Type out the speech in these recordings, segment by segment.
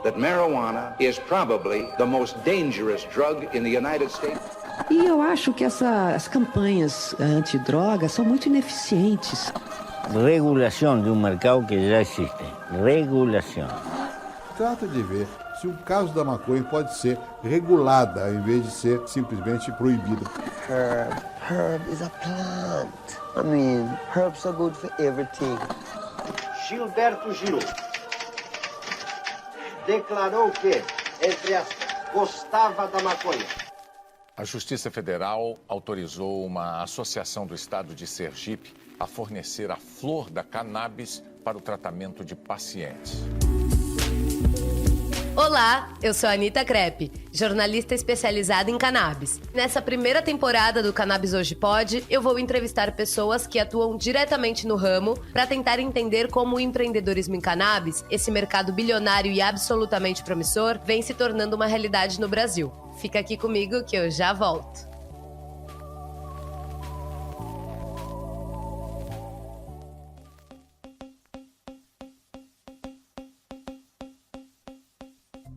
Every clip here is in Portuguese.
that marijuana is probably the most dangerous drug in the United States. E eu acho que as campanhas antidrogas são muito ineficientes. Regulação de um mercado que já existe. Regulação. Trata de ver se o caso da maconha pode ser regulada ao invés de ser simplesmente proibida. Herb is a plant. I mean, herbs are good for everything. Gilberto Gil declarou que, entre aspas, gostava da maconha. A Justiça Federal autorizou uma associação do estado de Sergipe a fornecer a flor da cannabis para o tratamento de pacientes. Olá, eu sou a Anitta Crepe, jornalista especializada em cannabis. Nessa primeira temporada do Cannabis Hoje Pode, eu vou entrevistar pessoas que atuam diretamente no ramo para tentar entender como o empreendedorismo em cannabis, esse mercado bilionário e absolutamente promissor, vem se tornando uma realidade no Brasil. Fica aqui comigo que eu já volto.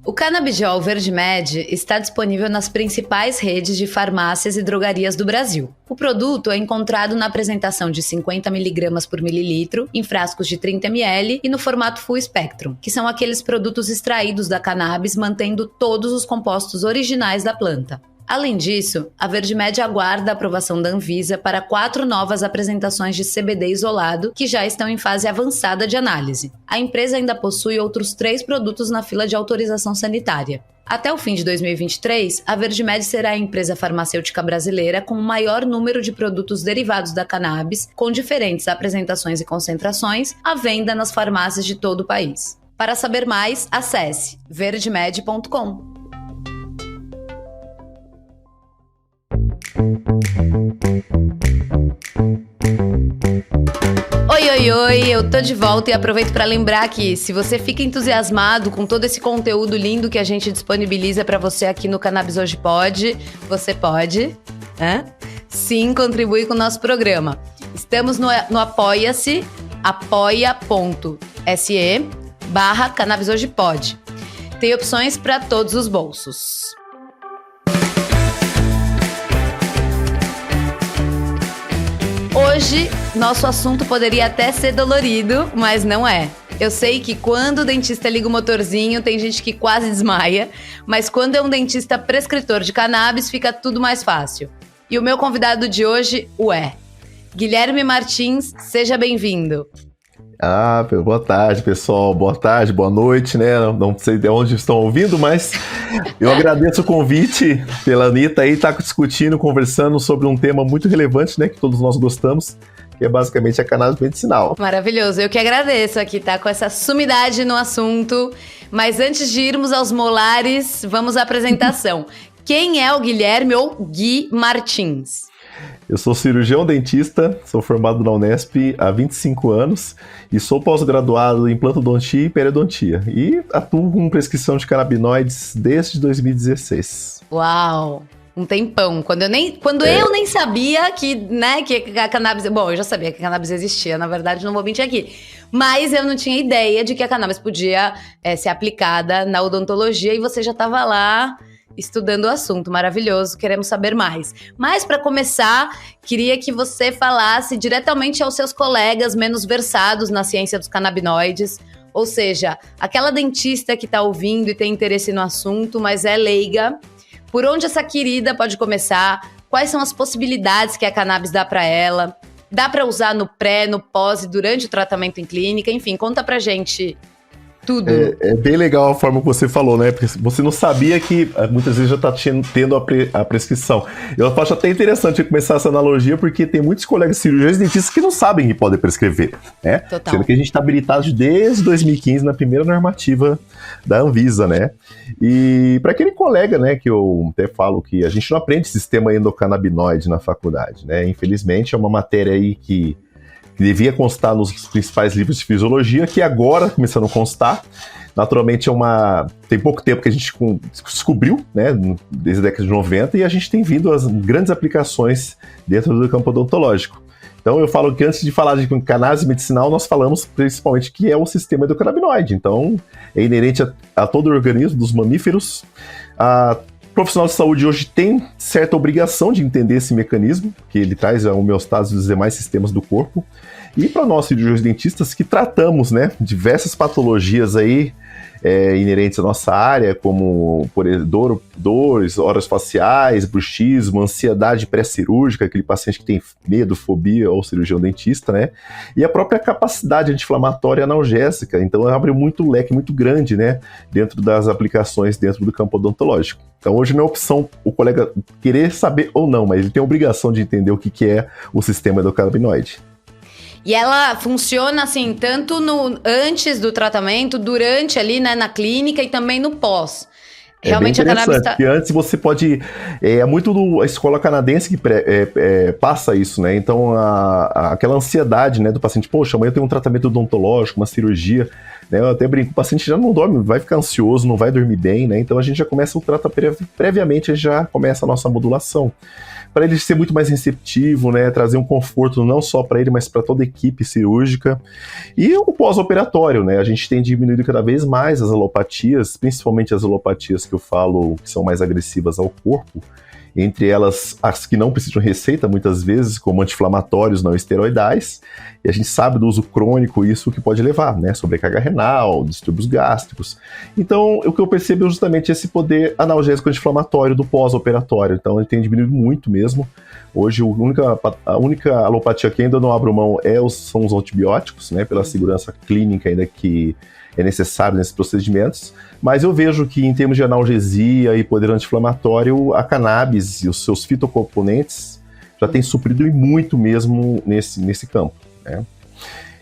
O Canabidiol VerdeMed está disponível nas principais redes de farmácias e drogarias do Brasil. O produto é encontrado na apresentação de 50 mg por mililitro, em frascos de 30 ml e no formato Full Spectrum, que são aqueles produtos extraídos da cannabis mantendo todos os compostos originais da planta. Além disso, a VerdeMed aguarda a aprovação da Anvisa para 4 novas apresentações de CBD isolado que já estão em fase avançada de análise. A empresa ainda possui outros 3 produtos na fila de autorização sanitária. Até o fim de 2023, a VerdeMed será a empresa farmacêutica brasileira com o maior número de produtos derivados da cannabis, com diferentes apresentações e concentrações, à venda nas farmácias de todo o país. Para saber mais, acesse verdemed.com. Oi, eu tô de volta e aproveito para lembrar que se você fica entusiasmado com todo esse conteúdo lindo que a gente disponibiliza para você aqui no Cannabis Hoje Pode, você pode, sim, contribuir com o nosso programa. Estamos no Apoia-se, apoia.se/Cannabis Hoje Pode. Tem opções para todos os bolsos. Hoje, nosso assunto poderia até ser dolorido, mas não é. Eu sei que quando o dentista liga o motorzinho, tem gente que quase desmaia, mas quando é um dentista prescritor de cannabis, fica tudo mais fácil. E o meu convidado de hoje é Guilherme Martins, seja bem-vindo. Boa tarde, pessoal. Boa tarde, boa noite, né? Não sei de onde estão ouvindo, mas eu agradeço o convite pela Anitta aí, tá discutindo, conversando sobre um tema muito relevante, né? Que todos nós gostamos, que é basicamente a cannabis medicinal. Maravilhoso. Eu que agradeço aqui, tá? Com essa sumidade no assunto. Mas antes de irmos aos molares, vamos à apresentação. Quem é o Guilherme ou Gui Martins? Eu sou cirurgião dentista, sou formado na Unesp há 25 anos e sou pós-graduado em plantodontia e periodontia. E atuo com prescrição de canabinoides desde 2016. Uau! Um tempão. Quando eu nem sabia que a cannabis... Bom, eu já sabia que a cannabis existia, na verdade, não vou mentir aqui. Mas eu não tinha ideia de que a cannabis podia ser aplicada na odontologia e você já estava lá estudando o assunto, maravilhoso, queremos saber mais. Mas para começar, queria que você falasse diretamente aos seus colegas menos versados na ciência dos canabinoides, ou seja, aquela dentista que está ouvindo e tem interesse no assunto, mas é leiga. Por onde essa querida pode começar? Quais são as possibilidades que a cannabis dá para ela? Dá para usar no pré, no pós e durante o tratamento em clínica? Enfim, conta pra gente tudo. É bem legal a forma que você falou, né? Porque você não sabia que muitas vezes já está tendo a prescrição. Eu acho até interessante começar essa analogia, porque tem muitos colegas cirurgiões e dentistas que não sabem que podem prescrever, né? Total. Sendo que a gente está habilitado desde 2015 na primeira normativa da Anvisa, né? E para aquele colega, né, que eu até falo que a gente não aprende sistema endocannabinoide na faculdade, né? Infelizmente é uma matéria aí que devia constar nos principais livros de fisiologia, que agora começando a constar. Naturalmente tem pouco tempo que a gente descobriu, né, desde a década de 90, e a gente tem vindo as grandes aplicações dentro do campo odontológico. Então eu falo que antes de falar de cannabis medicinal, nós falamos principalmente que é o sistema endocannabinoide. Então é inerente a todo o organismo dos mamíferos. A profissional de saúde hoje tem certa obrigação de entender esse mecanismo, que ele traz a homeostase dos demais sistemas do corpo. E para nós cirurgiões dentistas que tratamos, né, diversas patologias aí inerentes à nossa área, como por exemplo, dores orofaciais, bruxismo, ansiedade pré-cirúrgica, aquele paciente que tem medo, fobia ao cirurgião dentista, né? E a própria capacidade anti-inflamatória analgésica. Então abre muito leque muito grande, né, dentro das aplicações dentro do campo odontológico. Então hoje não é opção o colega querer saber ou não, mas ele tem a obrigação de entender o que é o sistema endocannabinoide. E ela funciona assim, tanto no antes do tratamento, durante ali, né, na clínica e também no pós. Realmente é bem a cannabis porque antes você pode... É muito a escola canadense que passa isso, né? Então, aquela ansiedade, né, do paciente, poxa, amanhã eu tenho um tratamento odontológico, uma cirurgia, né? Eu até brinco, o paciente já não dorme, vai ficar ansioso, não vai dormir bem, né? Então a gente já começa o tratamento previamente, a gente já começa a nossa modulação. Para ele ser muito mais receptivo, né, trazer um conforto não só para ele, mas para toda a equipe cirúrgica. E o pós-operatório, né, a gente tem diminuído cada vez mais as alopatias, principalmente as alopatias que eu falo que são mais agressivas ao corpo, entre elas as que não precisam de receita muitas vezes, como anti-inflamatórios não esteroidais, e a gente sabe do uso crônico isso que pode levar, né, sobrecarga renal, distúrbios gástricos. Então, o que eu percebo é justamente esse poder analgésico anti-inflamatório do pós-operatório, então ele tem diminuído muito mesmo. Hoje a única alopatia que ainda não abro mão são os antibióticos, né, pela segurança clínica ainda que é necessário nesses procedimentos, mas eu vejo que em termos de analgesia e poder anti-inflamatório, a cannabis e os seus fitocomponentes já tem suprido muito mesmo nesse campo, né?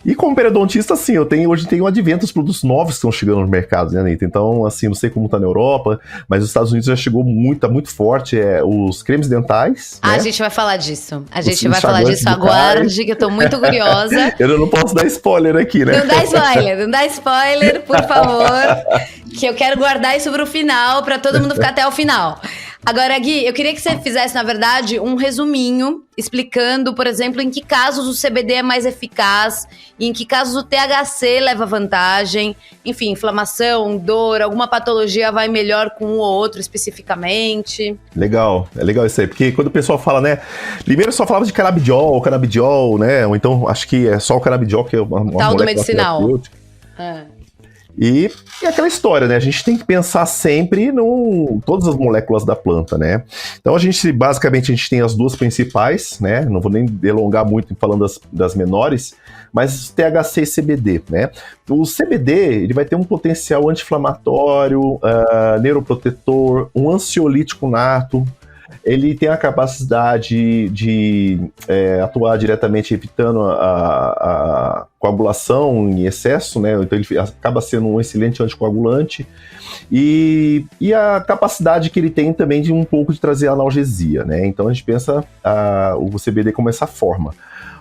E como periodontista, assim, hoje tenho advento dos produtos novos que estão chegando no mercado, né, Anitta? Então, assim, não sei como tá na Europa, mas os Estados Unidos já chegou tá muito forte, os cremes dentais, né? A gente vai falar disso. A gente vai falar disso agora, que eu tô muito curiosa. Eu não posso dar spoiler aqui, né? Não dá spoiler, por favor, que eu quero guardar isso pro final, pra todo mundo ficar até o final. Agora, Gui, eu queria que você fizesse, na verdade, um resuminho explicando, por exemplo, em que casos o CBD é mais eficaz e em que casos o THC leva vantagem. Enfim, inflamação, dor, alguma patologia vai melhor com um ou outro especificamente. Legal, é legal isso aí, porque quando o pessoal fala, né, primeiro só falava de canabidiol, né, ou então acho que é só o canabidiol que é uma tal do molécula medicinal. terapêutica. E aquela história, né? A gente tem que pensar sempre em todas as moléculas da planta, né? Então basicamente a gente tem as duas principais, né? Não vou nem delongar muito falando das menores, mas THC e CBD, né? O CBD, ele vai ter um potencial anti-inflamatório, neuroprotetor, um ansiolítico nato. Ele tem a capacidade de atuar diretamente evitando a coagulação em excesso, né? Então ele acaba sendo um excelente anticoagulante e a capacidade que ele tem também de um pouco de trazer analgesia, né? Então a gente pensa o CBD como essa forma.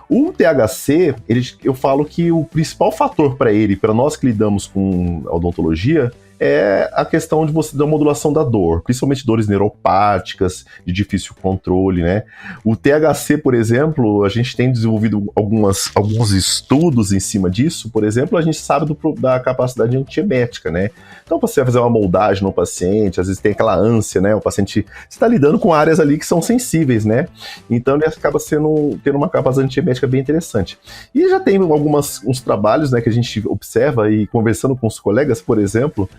O THC, eu falo que o principal fator para nós que lidamos com a odontologia, é a questão da modulação da dor, principalmente dores neuropáticas, de difícil controle, né? O THC, por exemplo, a gente tem desenvolvido alguns estudos em cima disso. Por exemplo, a gente sabe da capacidade antiemética, né? Então, você vai fazer uma moldagem no paciente, às vezes tem aquela ânsia, né? O paciente está lidando com áreas ali que são sensíveis, né? Então, ele acaba tendo uma capacidade antiemética bem interessante. E já tem uns trabalhos, né, que a gente observa e conversando com os colegas, por exemplo,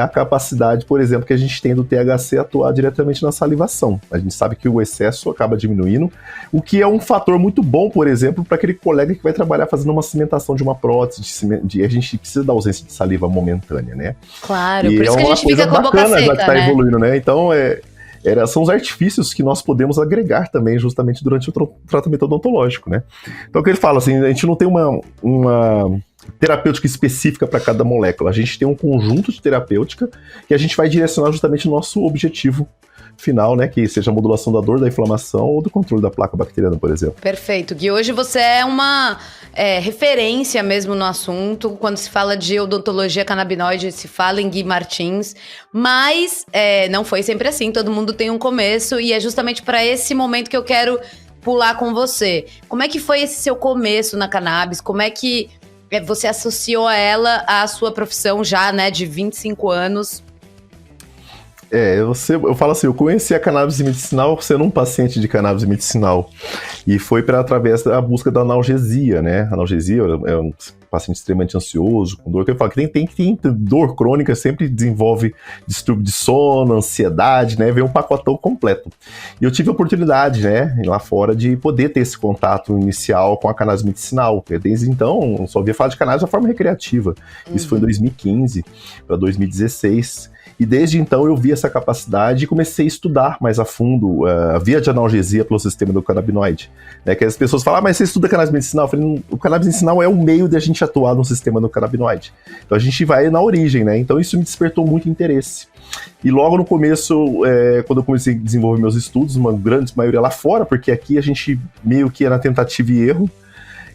a capacidade, por exemplo, que a gente tem do THC atuar diretamente na salivação. A gente sabe que o excesso acaba diminuindo, o que é um fator muito bom, por exemplo, para aquele colega que vai trabalhar fazendo uma cimentação de uma prótese, a gente precisa da ausência de saliva momentânea, né? Claro, por isso que a gente fica com a boca seca, já que tá né? evoluindo, né? Então, são os artifícios que nós podemos agregar também, justamente durante o tratamento odontológico, né? Então, o que ele fala, assim, a gente não tem uma terapêutica específica para cada molécula. A gente tem um conjunto de terapêutica que a gente vai direcionar justamente o nosso objetivo final, né, que seja a modulação da dor, da inflamação ou do controle da placa bacteriana, por exemplo. Perfeito, Gui. Hoje você é uma referência mesmo no assunto. Quando se fala de odontologia canabinoide, se fala em Gui Martins, mas não foi sempre assim. Todo mundo tem um começo e é justamente para esse momento que eu quero pular com você. Como é que foi esse seu começo na cannabis? Como é que você associou ela à sua profissão já, né, de 25 anos? Eu falo assim, eu conheci a cannabis medicinal sendo um paciente de cannabis medicinal. E foi através da busca da analgesia, né? Analgesia é um paciente extremamente ansioso, com dor, que eu falo que tem dor crônica, sempre desenvolve distúrbio de sono, ansiedade, né? Vem um pacotão completo. E eu tive a oportunidade, né, lá fora, de poder ter esse contato inicial com a cannabis medicinal. Desde então, eu só via falar de cannabis de forma recreativa. Isso foi em 2015 para 2016. E desde então eu vi essa capacidade e comecei a estudar mais a fundo a via de analgesia pelo sistema endocannabinoide. Né, que as pessoas falam, mas você estuda cannabis medicinal? Eu falei, o cannabis medicinal é o meio de a gente atuar no sistema endocannabinoide. Então a gente vai na origem, né? Então isso me despertou muito interesse. E logo no começo, quando eu comecei a desenvolver meus estudos, uma grande maioria lá fora, porque aqui a gente meio que era tentativa e erro,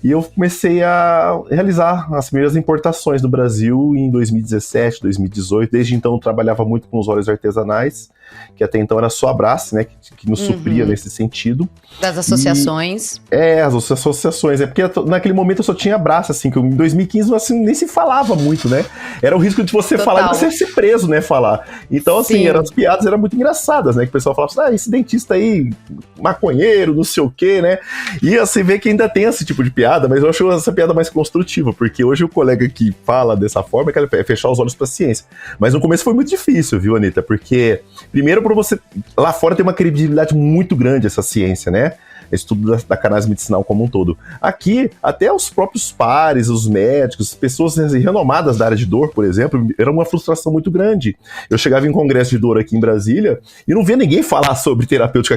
e eu comecei a realizar as primeiras importações do Brasil em 2017, 2018. Desde então eu trabalhava muito com os óleos artesanais, que até então era só a Brás, né, que nos supria nesse sentido. Das associações. As associações. Porque naquele momento eu só tinha a Brás, assim, que em 2015 assim, nem se falava muito, né? Era o risco de você falar e você ser preso, né, falar. Então, assim, as piadas eram muito engraçadas, né? Que o pessoal falava assim, esse dentista aí, maconheiro, não sei o quê, né? E você vê que ainda tem esse tipo de piada, mas eu acho essa piada mais construtiva, porque hoje o colega que fala dessa forma é fechar os olhos pra ciência. Mas no começo foi muito difícil, viu, Anitta? Porque, primeiro, pra você... Lá fora tem uma credibilidade muito grande essa ciência, né? Estudo da cannabis medicinal como um todo. Aqui, até os próprios pares, os médicos, pessoas renomadas da área de dor, por exemplo, era uma frustração muito grande. Eu chegava em congresso de dor aqui em Brasília e não via ninguém falar sobre terapêutica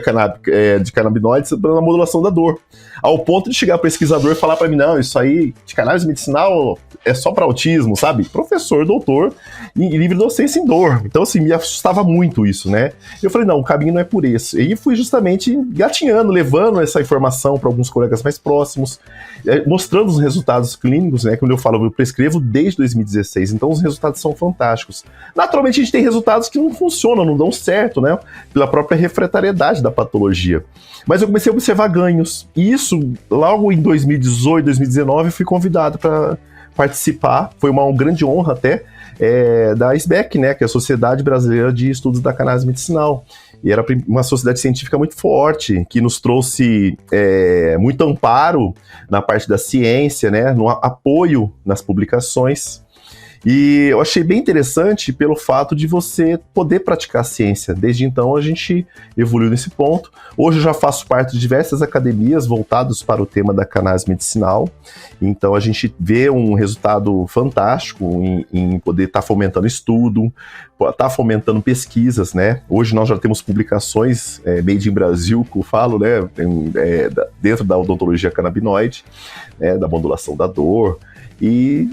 de canabinoides na modulação da dor. Ao ponto de chegar pesquisador e falar para mim, não, isso aí de cannabis medicinal é só para autismo, sabe? Professor, doutor e livre docência em dor. Então, assim, me assustava muito isso, né? Eu falei, não, o caminho não é por esse. E fui justamente gatinhando, levando essa informação para alguns colegas mais próximos, mostrando os resultados clínicos, né? Como eu falo, eu prescrevo desde 2016, então os resultados são fantásticos. Naturalmente, a gente tem resultados que não funcionam, não dão certo, né? Pela própria refratariedade da patologia. Mas eu comecei a observar ganhos. E isso, logo em 2018, 2019, eu fui convidado para participar. Foi uma grande honra até, da SBEC, né? Que é a Sociedade Brasileira de Estudos da Cannabis Medicinal. E era uma sociedade científica muito forte, que nos trouxe muito amparo na parte da ciência, né, no apoio nas publicações. E eu achei bem interessante pelo fato de você poder praticar ciência. Desde então a gente evoluiu nesse ponto. Hoje eu já faço parte de diversas academias voltadas para o tema da cannabis medicinal. Então a gente vê um resultado fantástico em poder estar fomentando estudo, estar fomentando pesquisas, né? Hoje nós já temos publicações made in Brasil, que eu falo, né? Dentro da odontologia canabinoide, né? Da modulação da dor. E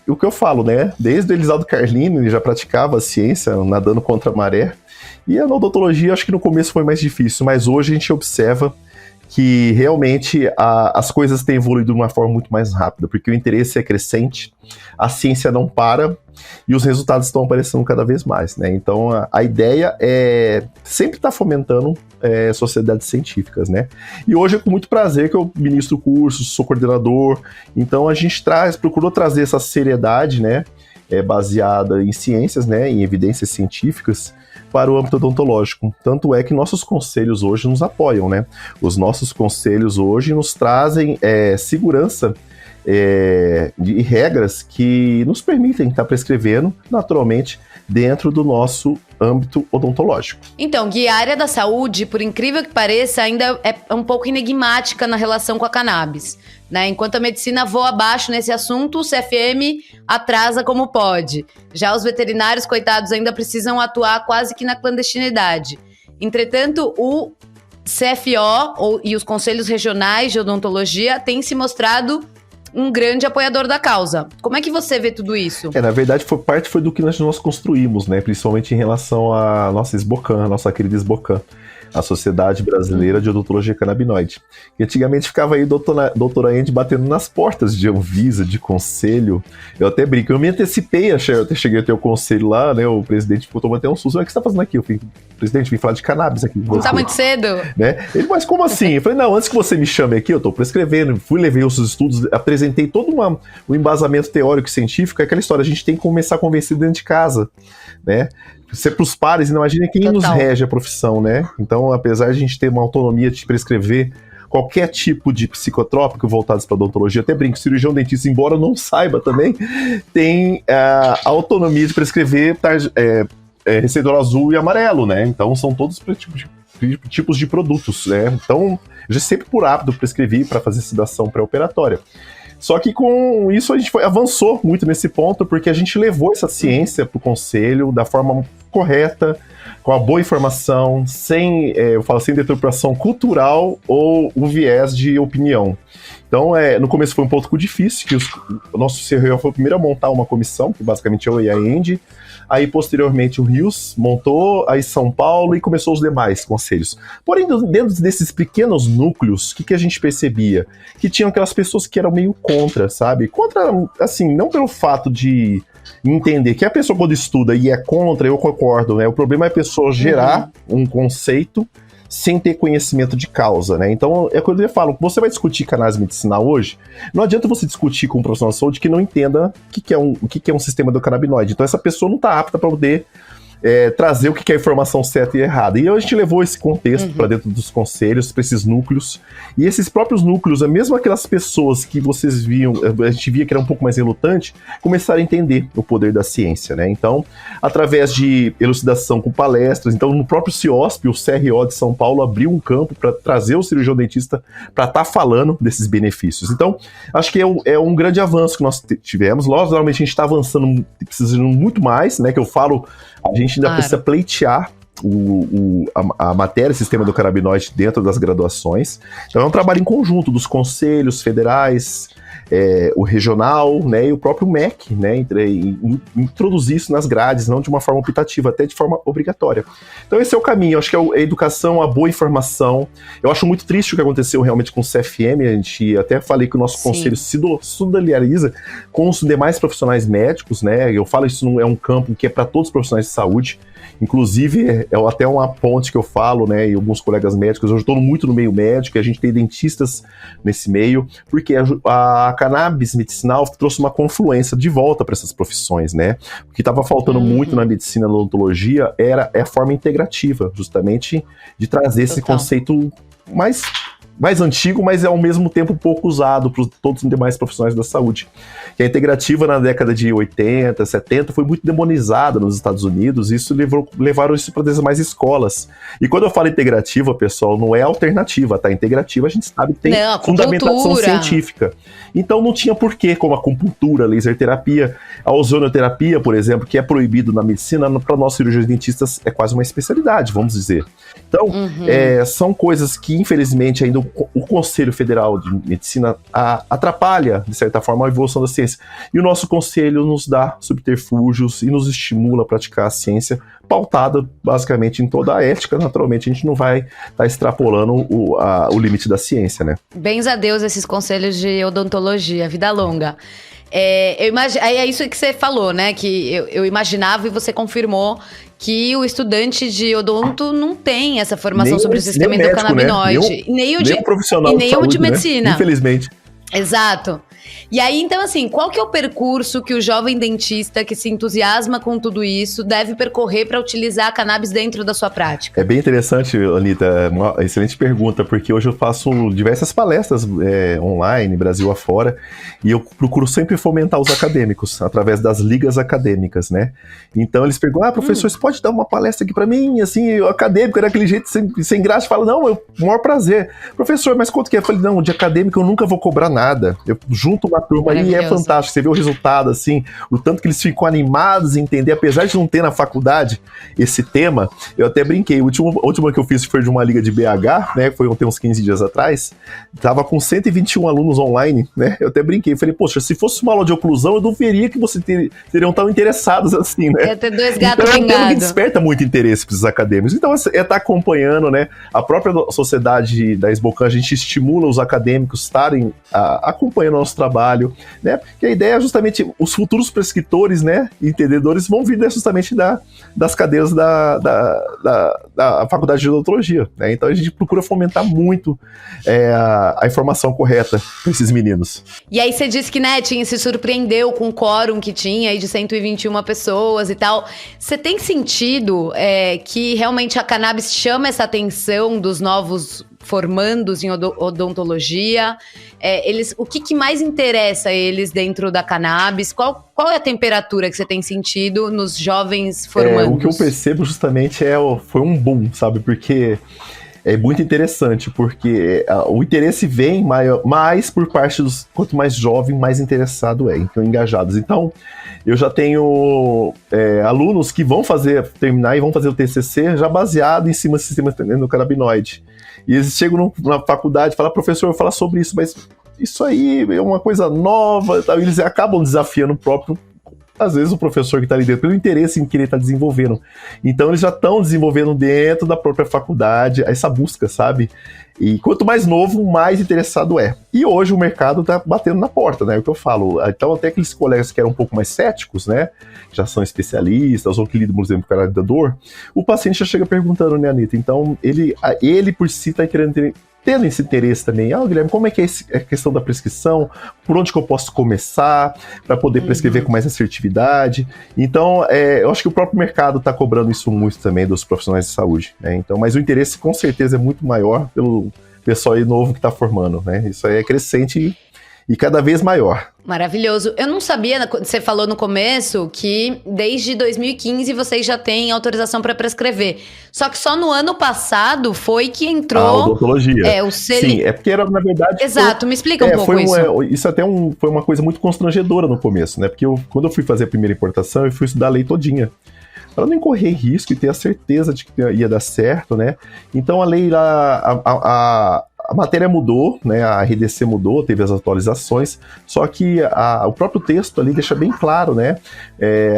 o que eu falo, né? Desde o Elisaldo Carlini, ele já praticava a ciência, nadando contra a maré. E a odontologia, acho que no começo foi mais difícil, mas hoje a gente observa que realmente as coisas têm evoluído de uma forma muito mais rápida, porque o interesse é crescente, a ciência não para e os resultados estão aparecendo cada vez mais, né? Então a ideia é sempre estar fomentando sociedades científicas, né? E hoje é com muito prazer que eu ministro cursos, sou coordenador, então a gente procurou trazer essa seriedade, né? Baseada em ciências, né? Em evidências científicas, para o âmbito odontológico. Tanto é que nossos conselhos hoje nos apoiam, né? Os nossos conselhos hoje nos trazem segurança e regras que nos permitem estar prescrevendo, naturalmente, dentro do nosso âmbito odontológico. Então, Gui, a área da saúde, por incrível que pareça, ainda é um pouco enigmática na relação com a cannabis, né? Enquanto a medicina voa abaixo nesse assunto, o CFM atrasa como pode. Já os veterinários, coitados, ainda precisam atuar quase que na clandestinidade. Entretanto, o CFO e os conselhos regionais de odontologia têm se mostrado um grande apoiador da causa. Como é que você vê tudo isso? Na verdade, parte foi do que nós construímos, né? Principalmente em relação à nossa SBOCAN, a nossa querida SBOCAN. a Sociedade Brasileira de Odontologia Canabinoide. E antigamente ficava aí doutora Andy batendo nas portas de Anvisa, de conselho. Eu até brinco, eu me antecipei, eu até cheguei a ter o conselho lá, né? O presidente botou até um susto. O que você tá fazendo aqui? Eu falei, presidente, vim falar de cannabis aqui. Não tá muito cedo? Né? Ele, mas como assim? Eu falei, não, antes que você me chame aqui, eu tô prescrevendo. Levei os estudos, apresentei todo um embasamento teórico e científico. É aquela história, a gente tem que começar a convencer dentro de casa, né? Ser pros pares, imagina quem nos rege a profissão, né? Então, apesar de a gente ter uma autonomia de prescrever qualquer tipo de psicotrópico voltados para odontologia, até brinco, cirurgião dentista, embora eu não saiba também, tem a autonomia de prescrever receidor azul e amarelo, né? Então, são todos tipos de produtos, né? Então, eu já sempre por hábito prescrevi para fazer sedação pré-operatória. Só que com isso a gente avançou muito nesse ponto, porque a gente levou essa ciência para o conselho da forma correta, com a boa informação, sem deturpação cultural ou o viés de opinião. Então, no começo foi um pouco difícil, que o nosso CRO foi o primeiro a montar uma comissão, que basicamente eu e a Andy. Aí, posteriormente, o Rios montou, aí São Paulo e começou os demais conselhos. Porém, dentro desses pequenos núcleos, o que a gente percebia? Que tinham aquelas pessoas que eram meio contra, sabe? Contra, assim, não pelo fato de entender que a pessoa quando estuda e é contra, eu concordo, né? O problema é a pessoa gerar um conceito sem ter conhecimento de causa, né? Então, é quando eu falo, você vai discutir cannabis medicinal hoje, não adianta você discutir com um profissional de saúde que não entenda o que é um sistema endocannabinoide. Então, essa pessoa não está apta para poder trazer o que é a informação certa e errada. E a gente levou esse contexto para dentro dos conselhos, para esses núcleos, e esses próprios núcleos, mesmo aquelas pessoas que vocês viam, a gente via que era um pouco mais relutante, começaram a entender o poder da ciência, né? Então, através de elucidação com palestras, então no próprio CIOSP, o CRO de São Paulo abriu um campo para trazer o cirurgião dentista para estar falando desses benefícios. Então, acho que é um grande avanço que nós tivemos. Logicamente, a gente está avançando, precisando muito mais, né? Que eu falo, a gente ainda precisa pleitear a matéria sistema do cannabinoide dentro das graduações. Então é um trabalho em conjunto dos conselhos federais, o regional, né, e o próprio MEC, né, introduzir isso nas grades, não de uma forma optativa, até de forma obrigatória. Então esse é o caminho, acho que é a educação, a boa informação. Eu acho muito triste o que aconteceu realmente com o CFM, a gente até falei que o nosso conselho se solidariza com os demais profissionais médicos, né, eu falo isso não é um campo que é para todos os profissionais de saúde. Inclusive, é até uma ponte que eu falo, né, e alguns colegas médicos, eu estou muito no meio médico, e a gente tem dentistas nesse meio, porque a cannabis medicinal trouxe uma confluência de volta para essas profissões, né? O que estava faltando muito na medicina e na odontologia é a forma integrativa, justamente de trazer esse conceito mais antigo, mas é ao mesmo tempo pouco usado por todos os demais profissionais da saúde. E a integrativa na década de 80, 70 foi muito demonizada nos Estados Unidos, e isso levaram isso para as demais escolas. E quando eu falo integrativa, pessoal, não é alternativa, tá? Integrativa a gente sabe que tem fundamentação científica. Então não tinha porquê, como a acupuntura, laser terapia, a ozonoterapia, por exemplo, que é proibido na medicina, para nós cirurgiões dentistas é quase uma especialidade, vamos dizer. Então, são coisas que, infelizmente, ainda o Conselho Federal de Medicina atrapalha, de certa forma, a evolução da ciência. E o nosso conselho nos dá subterfúgios e nos estimula a praticar a ciência, pautada, basicamente, em toda a ética. Naturalmente, a gente não vai estar extrapolando o limite da ciência, né? Bens a Deus esses conselhos de odontologia, vida longa. É isso que você falou, né? Que eu imaginava e você confirmou que o estudante de odonto não tem essa formação sobre o sistema endocannabinoide. Né? Nem o profissional de saúde, de medicina. Né? Infelizmente. Exato. E aí, então, assim, qual que é o percurso que o jovem dentista que se entusiasma com tudo isso deve percorrer para utilizar a cannabis dentro da sua prática? É bem interessante, Anitta, é uma excelente pergunta, porque hoje eu faço diversas palestras online, Brasil afora, e eu procuro sempre fomentar os acadêmicos, através das ligas acadêmicas, né? Então eles perguntam, professor, você pode dar uma palestra aqui para mim? Assim, o acadêmico era aquele jeito sem graça, fala, não, é o maior prazer. Professor, mas quanto que é? Eu falei, não, de acadêmico eu nunca vou cobrar nada. Eu junto junta uma turma e é fantástico. Você vê o resultado, assim, o tanto que eles ficam animados em entender, apesar de não ter na faculdade esse tema. Eu até brinquei, a última que eu fiz foi de uma liga de BH, né, foi tem uns 15 dias atrás, tava com 121 alunos online, né, eu até brinquei, falei, poxa, se fosse uma aula de oclusão, eu duvidaria que vocês teriam tão interessados assim, né. Ia ter dois gatos então, é um tema que pingados. desperta muito interesse para os acadêmicos. Então, é estar acompanhando, né, a própria sociedade da Esbocan, a gente estimula os acadêmicos estarem acompanhando o nosso trabalho, né, porque a ideia é justamente os futuros prescritores, né, e entendedores vão vir justamente das cadeiras da faculdade de odontologia, né, então a gente procura fomentar muito a informação correta para esses meninos. E aí você disse que, né, se surpreendeu com o quórum que tinha aí de 121 pessoas e tal. Você tem sentido que realmente a cannabis chama essa atenção dos novos formandos em odontologia? O que mais interessa a eles dentro da cannabis? Qual é a temperatura que você tem sentido nos jovens formandos? O que eu percebo justamente foi um boom, sabe? Porque é muito interessante, porque o interesse vem mais por parte dos... Quanto mais jovem, mais interessado então engajados. Então, eu já tenho alunos que vão terminar e vão fazer o TCC já baseado em cima do sistema endocannabinoide. E eles chegam na faculdade e falam, professor, fala sobre isso, mas isso aí é uma coisa nova. E eles acabam desafiando o próprio, às vezes, o professor que está ali dentro, pelo interesse em que ele está desenvolvendo. Então, eles já estão desenvolvendo dentro da própria faculdade essa busca, sabe? E quanto mais novo, mais interessado é. E hoje o mercado está batendo na porta, né? É o que eu falo. Então, até aqueles colegas que eram um pouco mais céticos, né? Já são especialistas, ou que lidam, por exemplo, com a área da dor, o paciente já chega perguntando, né, Anitta? Então, ele por si está querendo tendo esse interesse também. Guilherme, como é que é a questão da prescrição? Por onde que eu posso começar para poder prescrever com mais assertividade? Então, eu acho que o próprio mercado está cobrando isso muito também dos profissionais de saúde, né? Então, mas o interesse com certeza é muito maior pelo pessoal aí novo que está formando, né? Isso aí é crescente e cada vez maior. Maravilhoso. Eu não sabia, você falou no começo, que desde 2015 vocês já têm autorização para prescrever. Só que só no ano passado foi que entrou... A odontologia. O Sim, é porque era, na verdade... Exato, me explica um pouco isso. Isso até foi uma coisa muito constrangedora no começo, né? Porque quando eu fui fazer a primeira importação, eu fui estudar a lei todinha, para não correr risco e ter a certeza de que ia dar certo, né? Então a lei lá, a matéria mudou, né? A RDC mudou, teve as atualizações, só que o próprio texto ali deixa bem claro, né?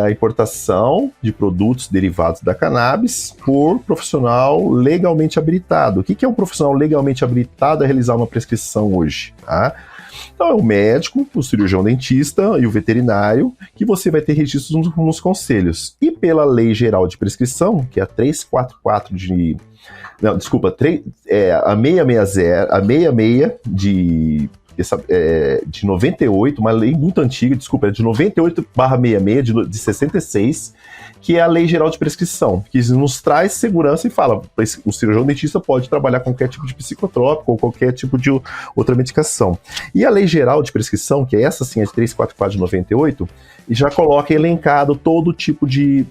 A importação de produtos derivados da cannabis por profissional legalmente habilitado. O que é um profissional legalmente habilitado a realizar uma prescrição hoje, tá? Então é o médico, o cirurgião dentista e o veterinário que você vai ter registros nos conselhos. E pela Lei Geral de Prescrição, que é a 344 de... Não, desculpa, a 666 de 98, uma lei muito antiga, desculpa, é de 98/66 de 66, que é a Lei Geral de Prescrição, que nos traz segurança e fala, o cirurgião dentista pode trabalhar com qualquer tipo de psicotrópico ou qualquer tipo de outra medicação. E a Lei Geral de Prescrição, que é essa sim, é de 344 de 98, e já coloca elencado todo tipo de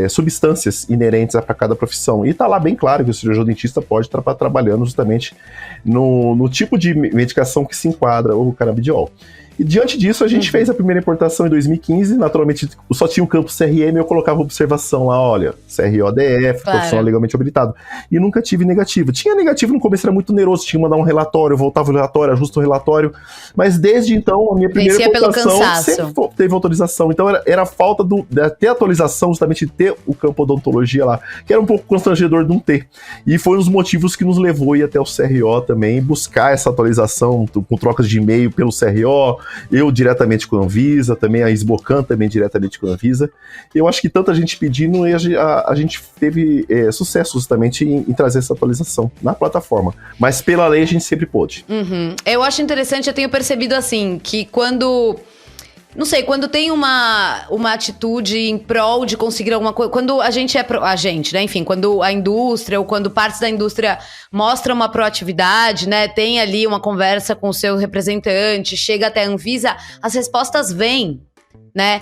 substâncias inerentes para cada profissão. E está lá bem claro que o cirurgião dentista pode estar trabalhando justamente no tipo de medicação que se enquadra o canabidiol. E diante disso, a gente fez a primeira importação em 2015, naturalmente só tinha o campo CRM, eu colocava observação lá, olha, CRODF, profissional legalmente habilitado. E nunca tive negativo. Tinha negativo no começo, era muito oneroso, tinha que mandar um relatório, voltava o relatório, ajusta o relatório, mas desde então, a minha primeira importação sempre teve autorização. Então era a falta de ter atualização, justamente de ter o campo odontologia lá, que era um pouco constrangedor de não ter. E foi um dos motivos que nos levou a ir até o CRO também, buscar essa atualização com trocas de e-mail pelo CRO, eu diretamente com a Anvisa, também a Esbocan também diretamente com a Anvisa. Eu acho que tanta gente pedindo e a gente teve sucesso justamente em trazer essa atualização na plataforma. Mas pela lei a gente sempre pôde. Eu acho interessante, eu tenho percebido assim, que quando... Não sei, quando tem uma atitude em prol de conseguir alguma coisa, quando a gente né, enfim, quando a indústria ou quando partes da indústria mostram uma proatividade, né, tem ali uma conversa com o seu representante, chega até a Anvisa, as respostas vêm, né,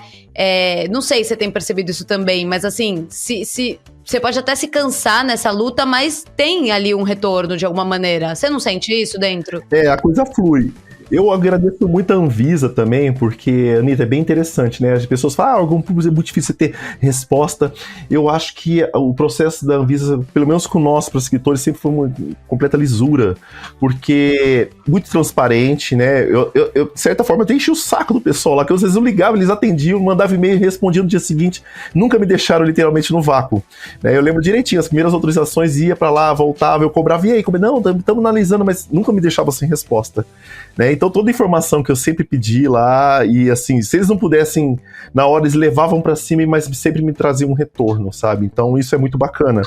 não sei se você tem percebido isso também, mas assim, se você pode até se cansar nessa luta, mas tem ali um retorno de alguma maneira, você não sente isso dentro? A coisa flui. Eu agradeço muito a Anvisa também, porque, Anitta, é bem interessante, né? As pessoas falam, algum público é muito difícil ter resposta. Eu acho que o processo da Anvisa, pelo menos com nós, proscritores, sempre foi uma completa lisura, porque muito transparente, né? Eu de certa forma, eu até enchi o saco do pessoal lá, que às vezes eu ligava, eles atendiam, mandava e-mail e respondiam no dia seguinte. Nunca me deixaram literalmente no vácuo. Né? Eu lembro direitinho, as primeiras autorizações, ia pra lá, voltava, eu cobrava, e aí? Não, estamos analisando, mas nunca me deixava sem resposta. Né? Então toda a informação que eu sempre pedi lá, e assim, se eles não pudessem, na hora eles levavam pra cima, mas sempre me traziam um retorno, sabe? Então isso é muito bacana.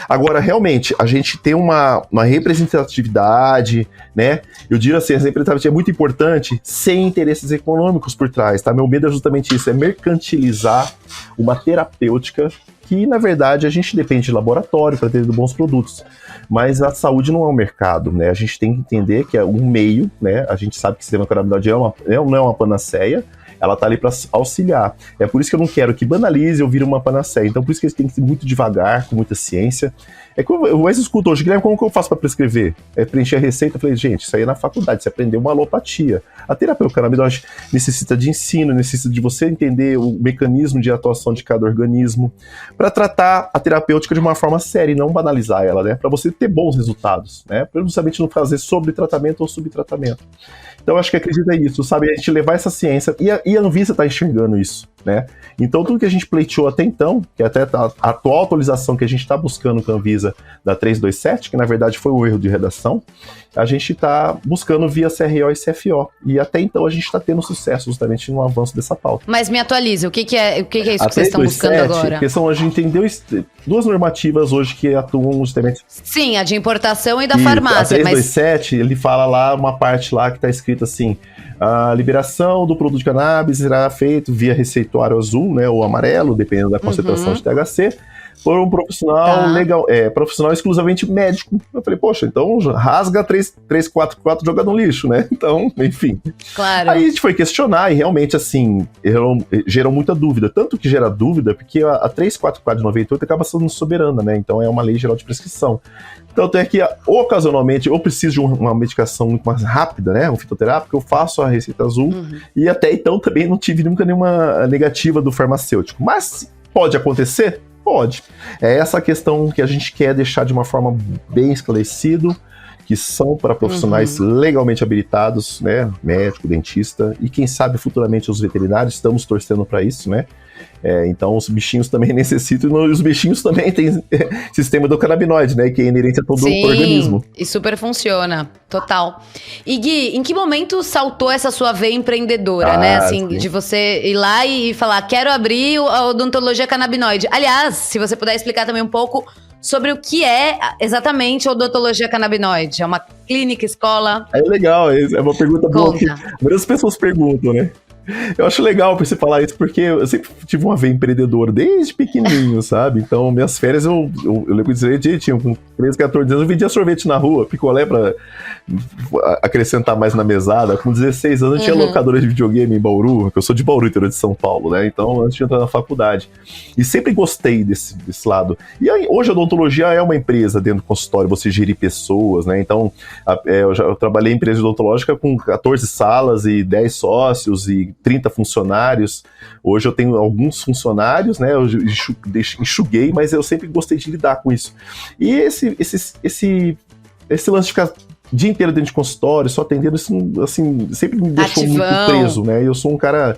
Agora, realmente, a gente tem uma representatividade, né? Eu digo assim, a representatividade é muito importante, sem interesses econômicos por trás, tá? Meu medo é justamente isso, é mercantilizar uma terapêutica que, na verdade, a gente depende de laboratório para ter bons produtos. Mas a saúde não é um mercado, né? A gente tem que entender que é um meio, né? A gente sabe que o sistema canabinoide não é uma panaceia, ela tá ali para auxiliar. É por isso que eu não quero que banalize ou vire uma panaceia. Então, por isso que eles têm que ser muito devagar, com muita ciência. É que eu mais escuto hoje, Guilherme, como que eu faço para prescrever? É preencher a receita. Eu falei, gente, isso aí é na faculdade, você aprendeu uma alopatia. A terapia canabinoide necessita de ensino, necessita de você entender o mecanismo de atuação de cada organismo, para tratar a terapêutica de uma forma séria e não banalizar ela, né? Para você ter bons resultados, né? Para justamente não fazer sobre-tratamento ou subtratamento. Então, eu acho que acredita isso, sabe? A gente levar essa ciência, e a Anvisa está enxergando isso, né? Então, tudo que a gente pleiteou até então, que até a atual atualização que a gente está buscando com a Anvisa da 327, que na verdade foi um erro de redação, a gente está buscando via CRO e CFO. E até então a gente está tendo sucesso justamente no avanço dessa pauta. Mas me atualiza, o que é isso que vocês estão buscando agora? A gente entendeu duas normativas hoje que atuam justamente... Sim, a de importação e da farmácia. A 327, ele fala lá, uma parte lá que está escrito assim, a liberação do produto de cannabis será feita via receituário azul, né, ou amarelo, dependendo da concentração de THC, por um profissional legal, profissional exclusivamente médico. Eu falei, poxa, então rasga 344 joga no lixo, né? Então, enfim. Claro. Aí a gente foi questionar e realmente, assim, gerou muita dúvida. Tanto que gera dúvida, porque a 344 de 98 acaba sendo soberana, né? Então é uma lei geral de prescrição. Então é que, ocasionalmente, eu preciso de uma medicação muito mais rápida, né? Um fitoterápico, eu faço a receita azul. E até então também não tive nunca nenhuma negativa do farmacêutico. Mas pode acontecer? Pode. É essa questão que a gente quer deixar de uma forma bem esclarecido, que são para profissionais legalmente habilitados, né? Médico, dentista e quem sabe futuramente os veterinários, estamos torcendo para isso, né? Então os bichinhos também necessitam, e os bichinhos também têm sistema do canabinoide, né? Que é inerente a todo o organismo. E super funciona, total. E Gui, em que momento saltou essa sua veia empreendedora, né? Assim, de você ir lá e falar, quero abrir a odontologia canabinoide. Aliás, se você puder explicar também um pouco sobre o que é exatamente a odontologia canabinoide. É uma clínica, escola? É legal, é uma pergunta boa que várias pessoas perguntam, né? Eu acho legal pra você falar isso, porque eu sempre tive uma veia empreendedora desde pequenininho, sabe? Então, minhas férias, eu lembro direitinho, com 13, 14 anos, eu vendia sorvete na rua, picolé pra acrescentar mais na mesada. Com 16 anos, eu tinha locadora de videogame em Bauru, que eu sou de Bauru, interior de São Paulo, né? Então, antes de entrar na faculdade. E sempre gostei desse lado. E aí, hoje a odontologia é uma empresa dentro do consultório, você gerir pessoas, né? Então, eu trabalhei em empresa odontológica com 14 salas e 10 sócios e 30 funcionários. Hoje eu tenho alguns funcionários, né? Eu enxuguei, mas eu sempre gostei de lidar com isso. E esse lance de ficar o dia inteiro dentro de consultório, só atendendo, isso, assim, sempre me deixou muito preso, né? Eu sou um cara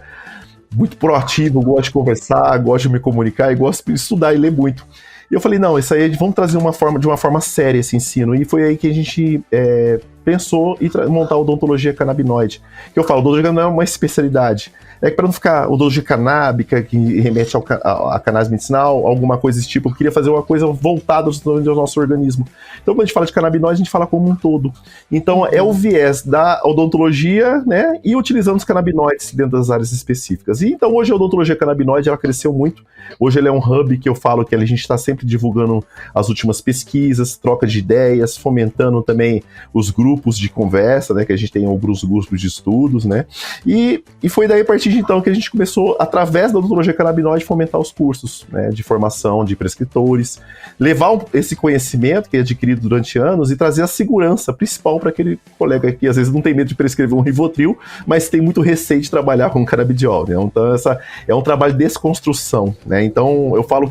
muito proativo, gosto de conversar, gosto de me comunicar e gosto de estudar e ler muito. E eu falei, não, isso aí vamos trazer de uma forma séria esse ensino. E foi aí que a gente pensou em montar a odontologia canabinoide. Que eu falo, odontologia não é uma especialidade. É que para não ficar odontologia canábica, que remete a cannabis medicinal, alguma coisa desse tipo, eu queria fazer uma coisa voltada ao nosso organismo. Então, quando a gente fala de canabinoide, a gente fala como um todo. Então, é o viés da odontologia, né, e utilizando os canabinoides dentro das áreas específicas. E então, hoje a odontologia canabinoide, ela cresceu muito. Hoje ele é um hub que eu falo que a gente está sempre divulgando as últimas pesquisas, troca de ideias, fomentando também os grupos grupos de conversa, né, que a gente tem alguns grupos de estudos, né, e foi daí a partir de então que a gente começou, através da odontologia canabinoide, fomentar os cursos, né, de formação de prescritores, levar esse conhecimento que é adquirido durante anos e trazer a segurança principal para aquele colega que às vezes não tem medo de prescrever um Rivotril, mas tem muito receio de trabalhar com canabidiol, né, então é um trabalho de desconstrução, né, então eu falo,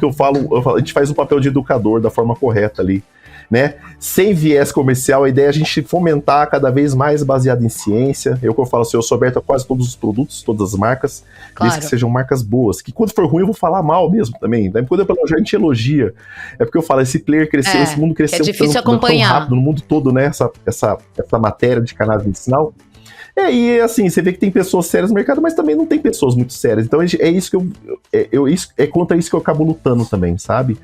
a gente faz o papel de educador da forma correta ali, né? Sem viés comercial, a ideia é a gente fomentar cada vez mais baseado em ciência. Eu falo assim, eu sou aberto a quase todos os produtos, todas as marcas, desde que sejam marcas boas. Que quando for ruim eu vou falar mal mesmo também. Né? Quando a gente elogia, é porque eu falo, esse player cresceu, esse mundo cresceu tão rápido no mundo todo, né? Essa matéria de cannabis medicinal. E assim, você vê que tem pessoas sérias no mercado, mas também não tem pessoas muito sérias. Então é isso que é contra isso que eu acabo lutando também, sabe?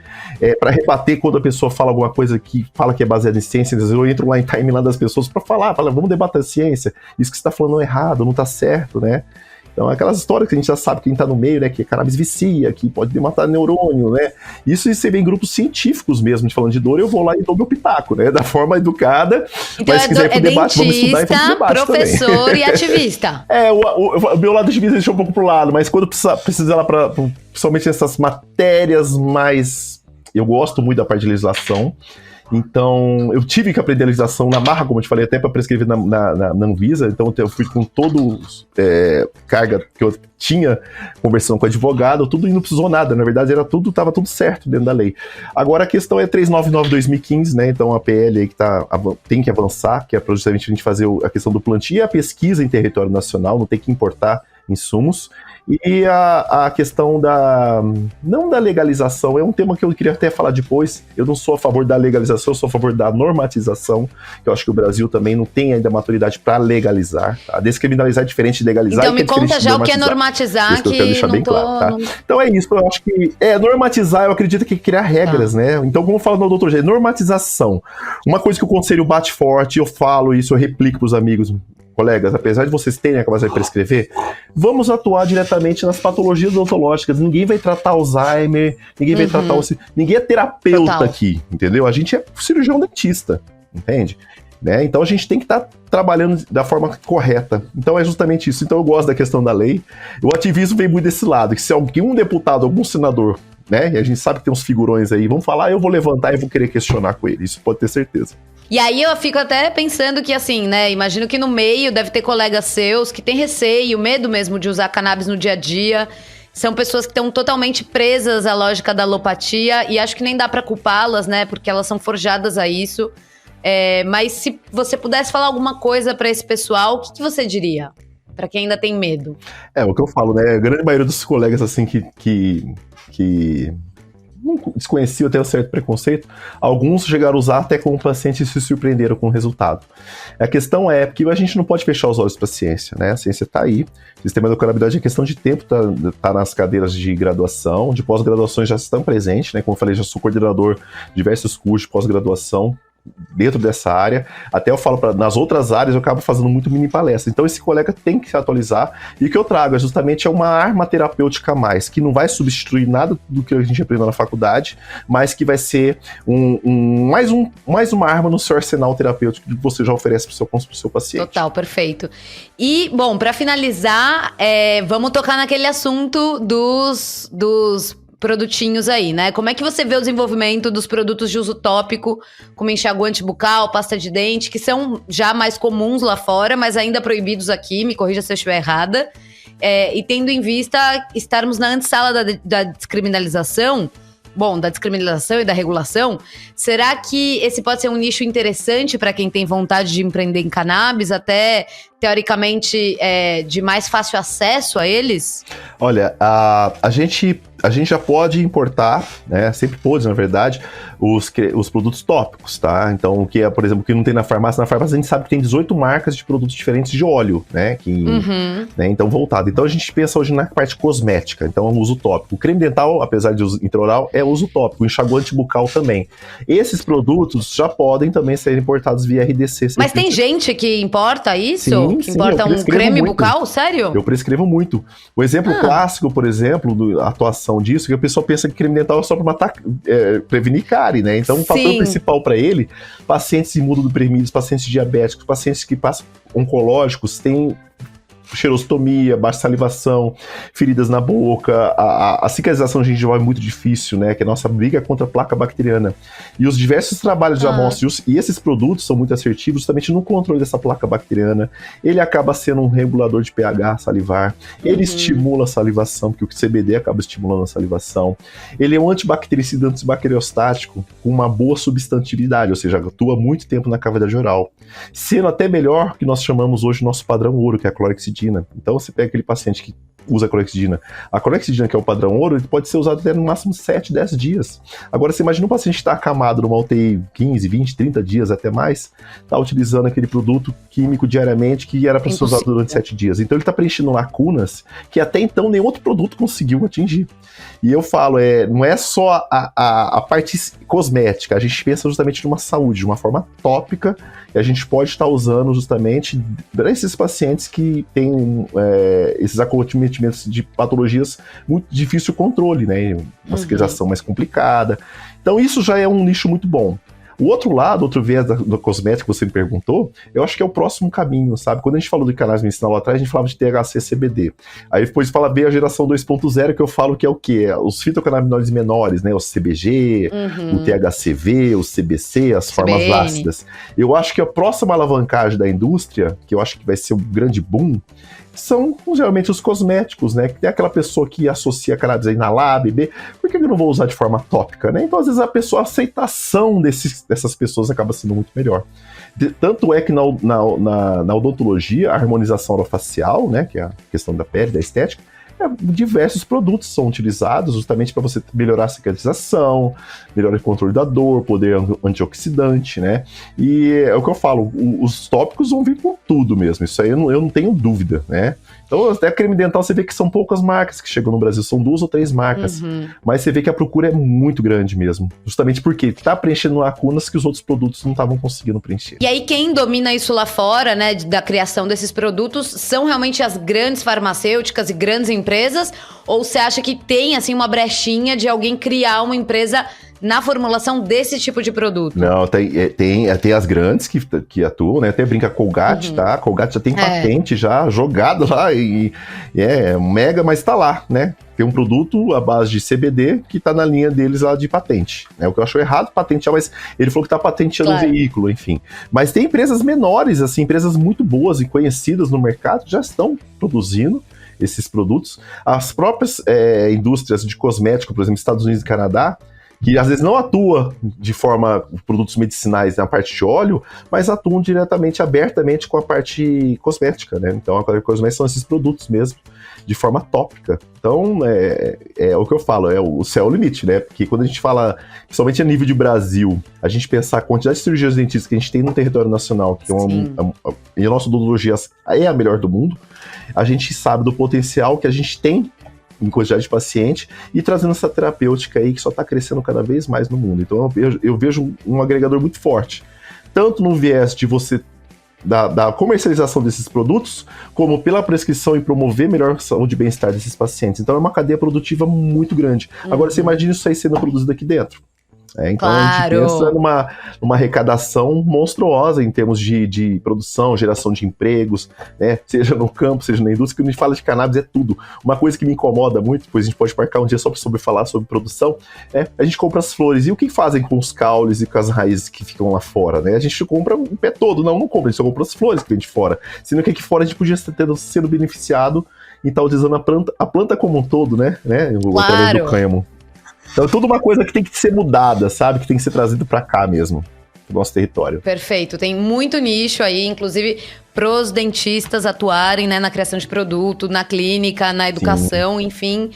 Pra rebater quando a pessoa fala alguma coisa que fala que é baseada em ciência, às vezes eu entro lá em timeline das pessoas pra falar, vamos debater a ciência, isso que você tá falando é errado, não tá certo, né? Então, aquelas histórias que a gente já sabe, quem tá no meio, né, que cannabis vicia, que pode matar neurônio, né, isso você vê em grupos científicos mesmo, falando de dor, eu vou lá e dou meu pitaco, né, da forma educada, então, mas se quiser ir pro debate, vamos estudar e vamos pro debate professor também. E ativista. O meu lado ativista deixou um pouco pro lado, mas quando precisa lá principalmente essas matérias mais... Eu gosto muito da parte de legislação, então, eu tive que aprender a legislação na marra, como eu te falei, até para prescrever na Anvisa. Então, eu fui com todo carga que eu tinha, conversando com advogado, tudo e não precisou nada. Na verdade, estava tudo certo dentro da lei. Agora, a questão é 399/2015, né? Então, a PL aí que tem que avançar, que é justamente a gente fazer a questão do plantio e a pesquisa em território nacional, não tem que importar insumos. E a questão não da legalização, é um tema que eu queria até falar depois. Eu não sou a favor da legalização, eu sou a favor da normatização, que eu acho que o Brasil também não tem ainda maturidade para legalizar. Tá? Descriminalizar é diferente de legalizar. Então me conta já o que é normatizar, que eu quero deixar bem claro, tá? Então é isso, eu acho que normatizar, eu acredito que é criar regras, né? Então, como eu falo no doutor G, normatização. Uma coisa que o conselho bate forte, eu falo isso, eu replico para os amigos, colegas, apesar de vocês terem a capacidade de prescrever, vamos atuar diretamente nas patologias odontológicas. Ninguém vai tratar Alzheimer, ninguém vai tratar... Ninguém é terapeuta aqui, entendeu? A gente é cirurgião dentista, entende? Né? Então a gente tem que estar trabalhando da forma correta. Então é justamente isso. Então eu gosto da questão da lei. O ativismo vem muito desse lado, que se algum deputado, algum senador, né, e a gente sabe que tem uns figurões aí, vão falar, eu vou levantar e vou querer questionar com ele. Isso pode ter certeza. E aí eu fico até pensando que, assim, né, imagino que no meio deve ter colegas seus que têm receio, medo mesmo de usar cannabis no dia a dia. São pessoas que estão totalmente presas à lógica da alopatia e acho que nem dá pra culpá-las, né, porque elas são forjadas a isso. Mas se você pudesse falar alguma coisa pra esse pessoal, o que você diria? Pra quem ainda tem medo. O que eu falo, né, a grande maioria dos colegas, assim, que não desconheciam até um certo preconceito, alguns chegaram a usar até como pacientes se surpreenderam com o resultado. A questão é que a gente não pode fechar os olhos para a ciência, né? A ciência está aí, o sistema da canabinoide é questão de tempo, tá nas cadeiras de graduação, de pós-graduações já estão presentes, né? Como eu falei, já sou coordenador de diversos cursos de pós-graduação dentro dessa área, até eu falo nas outras áreas eu acabo fazendo muito mini palestra, então esse colega tem que se atualizar, e o que eu trago é justamente uma arma terapêutica a mais, que não vai substituir nada do que a gente aprendeu na faculdade, mas que vai ser mais uma arma no seu arsenal terapêutico que você já oferece pro seu paciente. Total, perfeito. E, bom, para finalizar, vamos tocar naquele assunto dos produtinhos aí, né? Como é que você vê o desenvolvimento dos produtos de uso tópico, como enxaguante bucal, pasta de dente, que são já mais comuns lá fora, mas ainda proibidos aqui, me corrija se eu estiver errada, e tendo em vista estarmos na antessala da descriminalização, da descriminalização e da regulação, será que esse pode ser um nicho interessante para quem tem vontade de empreender em cannabis, até teoricamente de mais fácil acesso a eles? Olha, a gente já pode importar, né, sempre pôde, na verdade, os produtos tópicos, tá? Então, o que é, por exemplo, o que não tem na farmácia a gente sabe que tem 18 marcas de produtos diferentes de óleo, né? Né, então, voltado. Então, a gente pensa hoje na parte cosmética, então é um uso tópico. O creme dental, apesar de uso intraoral, é uso tópico, o enxaguante bucal também. Esses produtos já podem também ser importados via RDC. Mas tem gente que importa isso? Sim, que importa um creme bucal? Sério? Eu prescrevo muito. O exemplo clássico, por exemplo, da atuação noção disso, que a pessoa pensa que creme dental é só para matar, prevenir cárie, né? Então, o fator Sim. principal para ele, pacientes imunodeprimidos, pacientes diabéticos, pacientes que passam oncológicos, têm xerostomia, baixa salivação, feridas na boca, a cicatrização gengival é muito difícil, né? Que é a nossa briga contra a placa bacteriana. E os diversos trabalhos de amostras e esses produtos são muito assertivos justamente no controle dessa placa bacteriana. Ele acaba sendo um regulador de pH salivar, ele estimula a salivação, porque o CBD acaba estimulando a salivação. Ele é um antibactericida, antibacteriostático com uma boa substantividade, ou seja, atua muito tempo na cavidade oral. Sendo até melhor que nós chamamos hoje o nosso padrão ouro, que é a clorexidina. Então, você pega aquele paciente que usa clorexidina. A clorexidina, que é o padrão ouro, ele pode ser usado até no máximo 7, 10 dias. Agora, você imagina um paciente que está acamado numa UTI 15, 20, 30 dias, até mais, está utilizando aquele produto químico diariamente que era para ser usado durante 7 dias. Então, ele está preenchendo lacunas que até então nenhum outro produto conseguiu atingir. E eu falo, não é só a parte cosmética, a gente pensa justamente numa saúde, de uma forma tópica, e a gente pode estar usando justamente para esses pacientes que têm esses acometimentos de patologias muito difícil de controle, né? Uma cicatrização mais complicada. Então isso já é um nicho muito bom. O outro lado, outro viés do cosmético que você me perguntou, eu acho que é o próximo caminho, sabe? Quando a gente falou de cannabis medicinal lá atrás, a gente falava de THC, CBD. Aí depois veio a geração 2.0, que eu falo que é o quê? Os fitocannabinoides menores, né? O CBG, o THCV, o CBC, as formas CBN. ácidas. Eu acho que a próxima alavancagem da indústria, que eu acho que vai ser um grande boom, são geralmente os cosméticos, né? Que tem aquela pessoa que associa cannabis a inalar, beber, por que eu não vou usar de forma tópica, né? Então, às vezes, a aceitação dessas pessoas acaba sendo muito melhor. Tanto é que na odontologia, a harmonização orofacial, né? Que é a questão da pele, da estética, diversos produtos são utilizados justamente para você melhorar a cicatrização, melhorar o controle da dor, poder antioxidante, né? E é o que eu falo, os tópicos vão vir com tudo mesmo, isso aí eu não tenho dúvida, né? Então, até creme dental você vê que são poucas marcas que chegam no Brasil, são 2 ou 3 marcas, mas você vê que a procura é muito grande mesmo, justamente porque está preenchendo lacunas que os outros produtos não estavam conseguindo preencher. E aí quem domina isso lá fora, né, da criação desses produtos, são realmente as grandes farmacêuticas e grandes empresas? Ou você acha que tem, assim, uma brechinha de alguém criar uma empresa na formulação desse tipo de produto? Não, tem as grandes que atuam, né? Até brinca Colgate, tá? Colgate já tem patente já jogado lá e é mega, mas tá lá, né? Tem um produto à base de CBD que tá na linha deles lá de patente, né? O que eu acho errado patentear, mas ele falou que tá patenteando o veículo, enfim. Mas tem empresas menores, assim, empresas muito boas e conhecidas no mercado, já estão produzindo esses produtos. As próprias indústrias de cosmético, por exemplo, Estados Unidos e Canadá, que às vezes não atua de forma produtos medicinais na parte de óleo, mas atuam diretamente, abertamente com a parte cosmética, né? Então, a cosmética são esses produtos mesmo, de forma tópica. Então, é o que eu falo, o céu é o limite, né? Porque quando a gente fala, principalmente a nível de Brasil, a gente pensar a quantidade de cirurgias dentistas que a gente tem no território nacional, que e a nossa odontologia é a melhor do mundo, a gente sabe do potencial que a gente tem em quantidade de paciente e trazendo essa terapêutica aí que só está crescendo cada vez mais no mundo. Então eu vejo um agregador muito forte, tanto no viés de você da comercialização desses produtos, como pela prescrição e promover melhor saúde e bem-estar desses pacientes. Então é uma cadeia produtiva muito grande. Agora você imagina isso aí sendo produzido aqui dentro. Então a gente pensa numa arrecadação monstruosa em termos de produção, geração de empregos, né? Seja no campo, seja na indústria. Quando a gente fala de cannabis é tudo. Uma coisa que me incomoda muito, depois a gente pode marcar um dia só sobre falar sobre produção, a gente compra as flores. E o que fazem com os caules e com as raízes que ficam lá fora, né? A gente compra o pé todo. Não compra, a gente só compra as flores que vem de fora. Sendo que aqui fora a gente podia estar sendo beneficiado e estar utilizando a planta como um todo, né? Através do cânhamo. Então é tudo uma coisa que tem que ser mudada, sabe? Que tem que ser trazido pra cá mesmo, pro nosso território. Perfeito. Tem muito nicho aí, inclusive pros dentistas atuarem, né, na criação de produto, na clínica, na educação, enfim.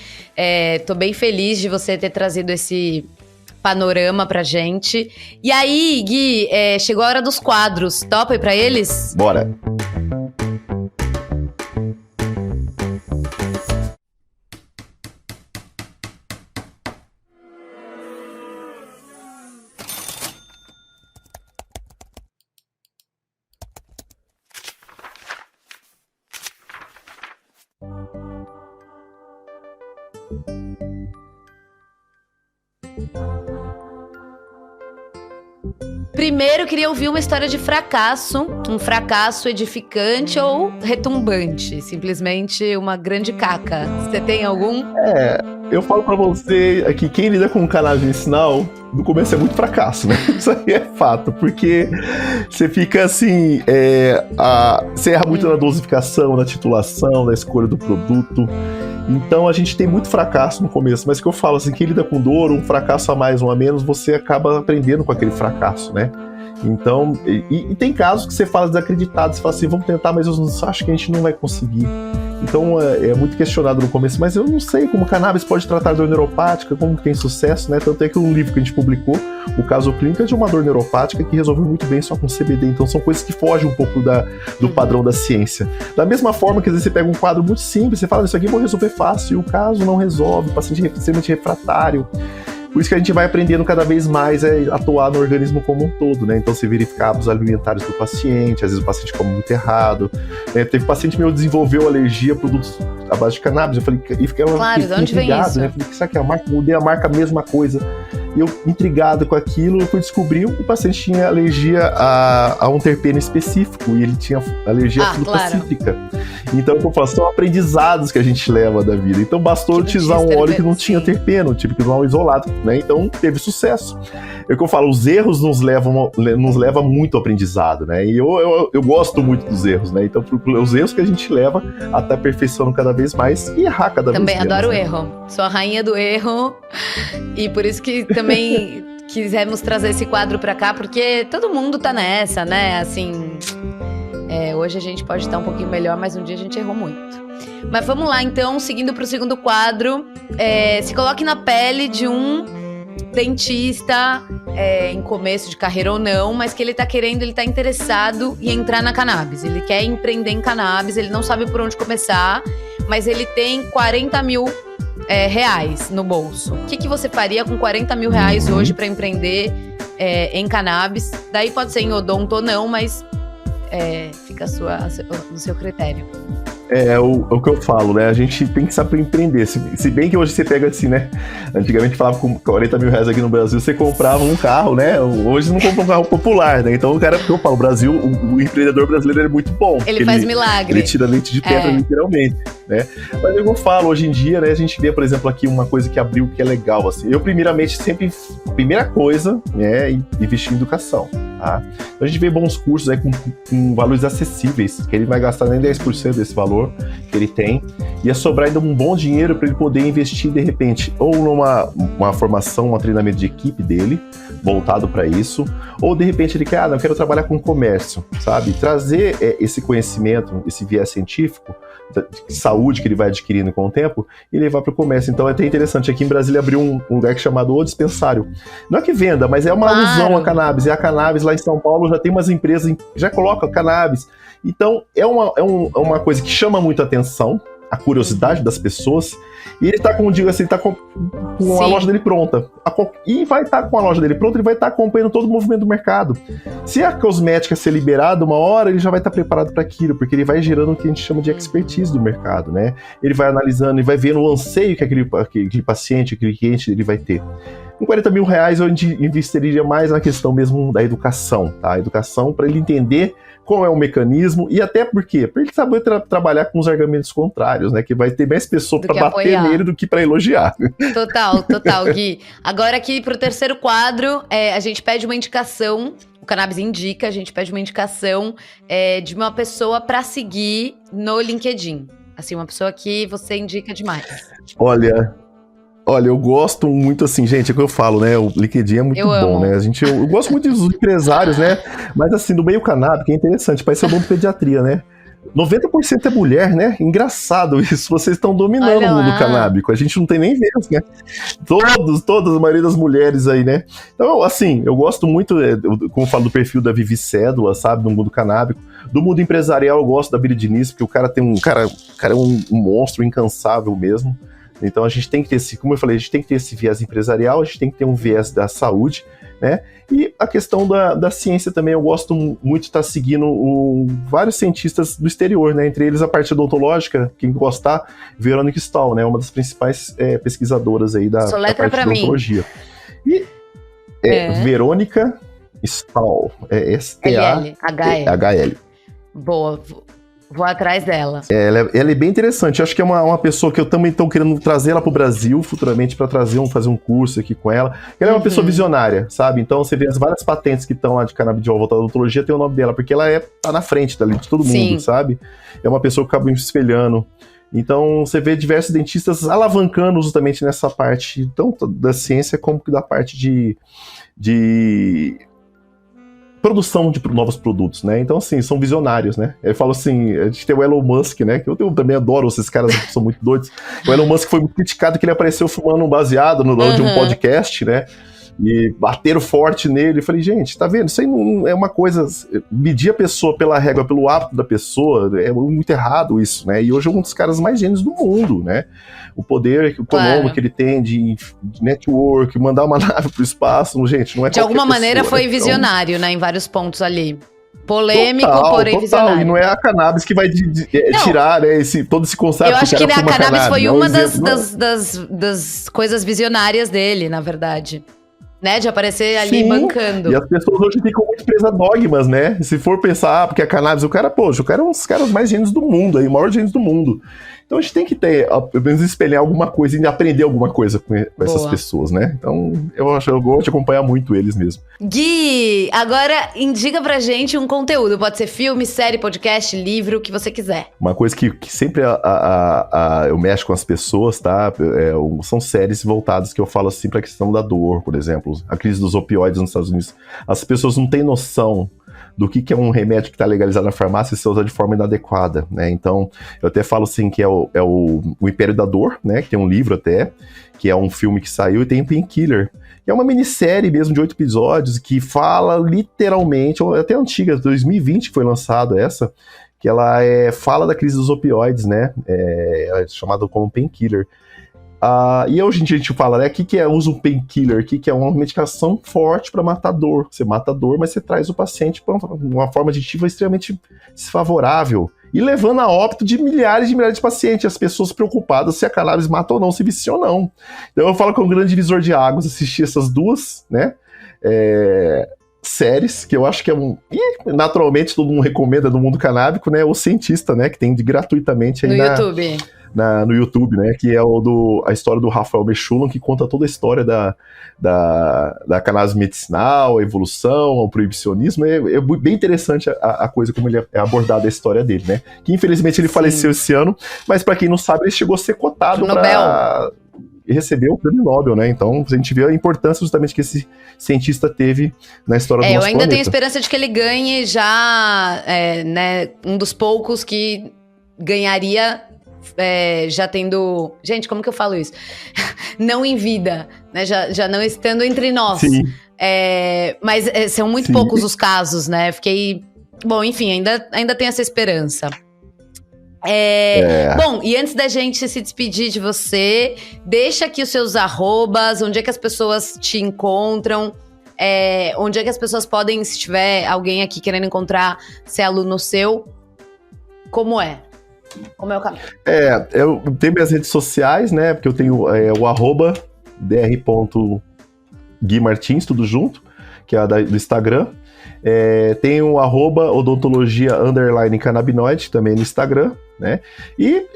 Tô bem feliz de você ter trazido esse panorama pra gente. E aí, Gui, chegou a hora dos quadros. Topa aí pra eles? Bora! Primeiro, eu queria ouvir uma história de fracasso, um fracasso edificante ou retumbante, simplesmente uma grande caca. Você tem algum? Eu falo pra você que quem lida com cannabis medicinal, no começo é muito fracasso, né? Isso aí é fato, porque você fica assim, você erra muito na dosificação, na titulação, na escolha do produto. Então a gente tem muito fracasso no começo, mas o que eu falo assim, quem lida com dor, um fracasso a mais, um a menos, você acaba aprendendo com aquele fracasso, né? Então, e tem casos que você fala desacreditado, você fala assim, vamos tentar, mas eu acho que a gente não vai conseguir. Então é muito questionado no começo, mas eu não sei como cannabis pode tratar dor neuropática, como que tem sucesso, né? Tanto é que um livro que a gente publicou, o caso clínico é de uma dor neuropática que resolveu muito bem só com CBD. Então são coisas que fogem um pouco do padrão da ciência. Da mesma forma que às vezes você pega um quadro muito simples, você fala, isso aqui eu vou resolver fácil, e o caso não resolve, o paciente é extremamente refratário. Por isso que a gente vai aprendendo cada vez mais a atuar no organismo como um todo, né? Então, você verificar hábitos alimentares do paciente, às vezes o paciente come muito errado. Teve paciente meu que desenvolveu alergia a produtos à base de cannabis. Eu falei, e ficava de onde vem isso? Né? Eu falei, será que a marca, mudei a marca, a mesma coisa. E eu, intrigado com aquilo, eu fui descobrir que o paciente tinha alergia a um terpeno específico, e ele tinha alergia à fruta cítrica. Então, o que eu falo, são aprendizados que a gente leva da vida. Então, bastou utilizar um óleo que não tinha terpeno, tipo, que não é isolado, né? Então, teve sucesso. É o que eu falo, os erros nos levam muito ao aprendizado, né? E eu gosto muito dos erros, né? Então, os erros que a gente leva até aperfeiçoando cada vez mais e errar cada vez mais. Também adoro o erro. Sou a rainha do erro. E por isso que também quisemos trazer esse quadro pra cá, porque todo mundo tá nessa, né? Assim, hoje a gente pode estar um pouquinho melhor, mas um dia a gente errou muito. Mas vamos lá, então, seguindo pro segundo quadro. Se coloque na pele de um dentista, em começo de carreira ou não, mas que ele tá interessado em entrar na cannabis. Ele quer empreender em cannabis, ele não sabe por onde começar, mas ele tem 40 mil reais no bolso. O que você faria com 40 mil reais hoje para empreender em cannabis? Daí pode ser em odonto ou não, mas fica no seu critério. O que eu falo, né? A gente tem que saber empreender. Se bem que hoje você pega assim, né? Antigamente falava com 40 mil reais aqui no Brasil, você comprava um carro, né? Hoje não compra um carro popular, né? Então o cara, que eu falo, o Brasil, o empreendedor brasileiro é muito bom. Ele faz milagre. Ele tira leite de pedra, literalmente, né? Mas eu falo, hoje em dia, né? A gente vê, por exemplo, aqui uma coisa que abriu que é legal, assim. Eu, primeiramente, a primeira coisa é investir em educação, tá? Então a gente vê bons cursos aí com valores acessíveis, que ele vai gastar nem 10% desse valor que ele tem, ia sobrar ainda um bom dinheiro para ele poder investir de repente ou numa formação, um treinamento de equipe dele voltado para isso, ou de repente ele quer, eu quero trabalhar com comércio, sabe? Trazer esse conhecimento, esse viés científico de saúde que ele vai adquirindo com o tempo e levar para o comércio. Então é até interessante, aqui em Brasília abriu um lugar chamado O Dispensário. Não é que venda, mas é uma alusão a cannabis. É a cannabis lá em São Paulo, já tem umas empresas que já colocam cannabis. Então é uma coisa que chama muita atenção, a curiosidade das pessoas, e ele tá com a loja dele pronta. E vai estar com a loja dele pronta, ele vai estar acompanhando todo o movimento do mercado. Se a cosmética ser liberada uma hora, ele já vai estar preparado para aquilo, porque ele vai gerando o que a gente chama de expertise do mercado, né? Ele vai analisando e vai vendo o anseio que aquele paciente, aquele cliente, ele vai ter. Com 40 mil reais eu investiria mais na questão mesmo da educação, tá? A educação para ele entender qual é o mecanismo e até por quê? Para ele saber trabalhar com os argumentos contrários, né? Que vai ter mais pessoas para bater nele do que para elogiar. Total, Gui. Agora aqui pro terceiro quadro, a gente pede uma indicação, o Cannabis Indica, a gente pede uma indicação de uma pessoa para seguir no LinkedIn. Assim, uma pessoa que você indica demais. Olha, eu gosto muito, assim, gente, é o que eu falo, né? O LinkedIn é muito bom, né? Eu gosto muito dos empresários, né? Mas, assim, do meio canábico é interessante, parece ser bom de pediatria, né? 90% é mulher, né? Engraçado isso, vocês estão dominando o mundo canábico, a gente não tem nem vez, né? Todas, a maioria das mulheres aí, né? Então, assim, eu gosto muito, como eu falo, do perfil da Vivi Cédula, sabe? Do mundo canábico. Do mundo empresarial, eu gosto da Biri Diniz, porque o cara tem o cara é um monstro incansável mesmo. Então a gente tem que ter como eu falei, a gente tem que ter esse viés empresarial, a gente tem que ter um viés da saúde, né? E a questão da ciência também, eu gosto muito de estar seguindo vários cientistas do exterior, né? Entre eles a parte odontológica, quem gostar, Verônica Stahl, né? Uma das principais pesquisadoras aí da parte de odontologia. Verônica Stahl. É S-T-A-H-L. Boa, vou atrás dela. Ela é bem interessante. Eu acho que é uma pessoa que eu também estou querendo trazer ela para o Brasil futuramente para fazer um curso aqui com ela. Ela é uma pessoa visionária, sabe? Então você vê as várias patentes que estão lá de canabidiol voltada à odontologia, tem o nome dela, porque ela tá na frente dali de todo mundo, sabe? É uma pessoa que acaba me espelhando. Então, você vê diversos dentistas alavancando justamente nessa parte, tanto da ciência como da parte de produção de novos produtos, né? Então, assim, são visionários, né? Eu falo assim, a gente tem o Elon Musk, né? Que eu também adoro, esses caras que são muito doidos. O Elon Musk foi muito criticado que ele apareceu fumando um baseado de um podcast, né? E bateram forte nele. Eu falei, gente, tá vendo? Isso aí não é uma coisa... Medir a pessoa pela régua, pelo hábito da pessoa, é muito errado isso, né? E hoje é um dos caras mais gênios do mundo, né? O poder econômico que ele tem de network, mandar uma nave pro espaço, gente, não é de alguma maneira pessoa, foi visionário, né? Em vários pontos ali. Polêmico, porém visionário. E não é a cannabis que vai tirar, né, todo esse conceito. Eu acho que a cannabis foi uma das coisas visionárias dele, na verdade. Né, de aparecer ali bancando. E as pessoas hoje ficam muito presas a dogmas, né? Se for pensar, porque a cannabis, o cara é um dos caras mais gênios do mundo, aí, maior gênios do mundo. Então a gente tem que ter, pelo menos espelhar alguma coisa e aprender alguma coisa com essas pessoas, né? Então eu gosto de acompanhar muito eles mesmo. Gui, agora indica pra gente um conteúdo. Pode ser filme, série, podcast, livro, o que você quiser. Uma coisa que sempre eu mexo com as pessoas, tá? São séries voltadas que eu falo assim pra questão da dor, por exemplo. A crise dos opioides nos Estados Unidos. As pessoas não têm noção do que é um remédio que está legalizado na farmácia e se usa de forma inadequada, né? Então, eu até falo assim que é o Império da Dor, né? Que tem um livro até, que é um filme que saiu, e tem Painkiller, que é uma minissérie mesmo de 8 episódios, que fala literalmente, até antiga, 2020 que foi lançado essa, que ela fala da crise dos opioides, né? É chamada como Painkiller. E hoje em dia a gente fala, né, o que é uso um painkiller, o que é uma medicação forte para matar dor. Você mata a dor, mas você traz o paciente para uma forma aditiva extremamente desfavorável. E levando a óbito de milhares de pacientes, as pessoas preocupadas se a cannabis mata ou não, se vicia ou não. Então eu falo que é um grande divisor de águas assistir essas duas, né, séries, que eu acho que e naturalmente todo mundo recomenda no mundo canábico, né, O Cientista, né, que tem gratuitamente aí no YouTube. No YouTube, né, que é a história do Rafael Mechoulam, que conta toda a história da cannabis medicinal, a evolução, o proibicionismo. É bem interessante a coisa como ele é abordada, a história dele, né, que infelizmente ele faleceu esse ano, mas para quem não sabe, ele chegou a ser cotado para receber o prêmio Nobel, né, então a gente vê a importância justamente que esse cientista teve na história do nosso planeta. Eu ainda tenho esperança de que ele ganhe já, né, um dos poucos que ganharia já tendo... Gente, como que eu falo isso? Não em vida, né? Já não estando entre nós. Sim. Mas são muito poucos os casos, né? Fiquei... Bom, enfim, ainda tenho essa esperança. Bom, e antes da gente se despedir de você, deixa aqui os seus arrobas, onde é que as pessoas te encontram, onde é que as pessoas podem, se tiver alguém aqui querendo encontrar, ser aluno seu, como é? Como é o caminho? Eu tenho minhas redes sociais, né? Porque eu tenho o arroba dr.guimartins, tudo junto, que é do Instagram. Tem o arroba odontologia_cannabinoide, também no Instagram, né? E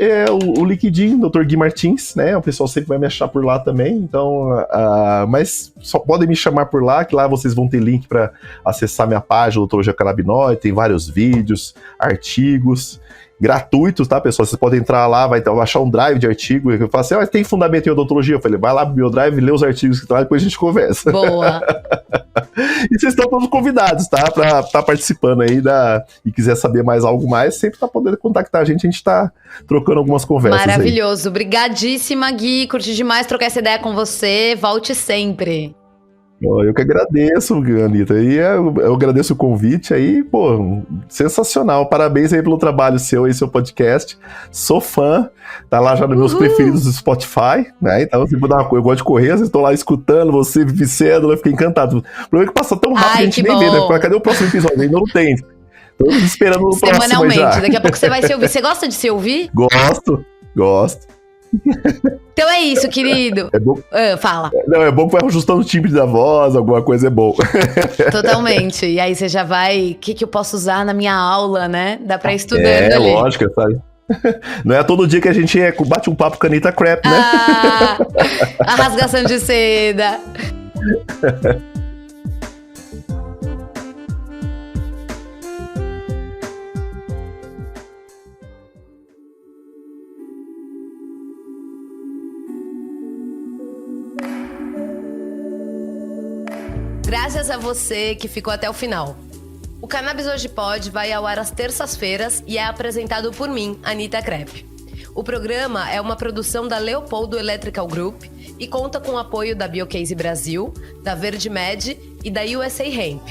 o LinkedIn, Dr. Gui Martins, né? O pessoal sempre vai me achar por lá também, então... mas só podem me chamar por lá, que lá vocês vão ter link para acessar minha página, Odontologia Cannabinoide, tem vários vídeos, artigos... gratuitos, tá, pessoal? Vocês podem entrar lá, vai achar um drive de artigo. Eu falo assim, tem fundamento em odontologia? Eu falei, vai lá pro meu drive, lê os artigos que tá lá, depois a gente conversa. Boa! E vocês estão todos convidados, tá? Pra estar participando aí e quiser saber algo mais, sempre tá podendo contactar a gente tá trocando algumas conversas. Maravilhoso! Obrigadíssima, Gui. Curti demais trocar essa ideia com você. Volte sempre. Eu que agradeço, Anitta, e eu agradeço o convite aí, sensacional, parabéns aí pelo trabalho seu aí, seu podcast, sou fã, tá lá já nos meus preferidos do Spotify, né, então se mudar uma coisa, eu gosto de correr, vocês estão lá escutando, você, Vicédula, eu fiquei encantado, o problema é que passa tão rápido, a gente nem vê, né, cadê o próximo episódio? Ainda não tem, estamos esperando o próximo já. Semanalmente, daqui a pouco você vai se ouvir, você gosta de se ouvir? Gosto. Então é isso, querido. É bom. Fala. Não, é bom que vai ajustando o timbre da voz, alguma coisa é bom. Totalmente. E aí você já vai... O que eu posso usar na minha aula, né? Dá pra ir estudando ali. Lógico, sabe? Não é todo dia que a gente bate um papo com a Anitta Crap, né? A rasgação de seda. Graças a você que ficou até o final. O Cannabis Hoje Pode vai ao ar às terças-feiras e é apresentado por mim, Anitta Crep. O programa é uma produção da Leopoldo Electrical Group e conta com o apoio da Biocase Brasil, da VerdeMed e da USA Hemp.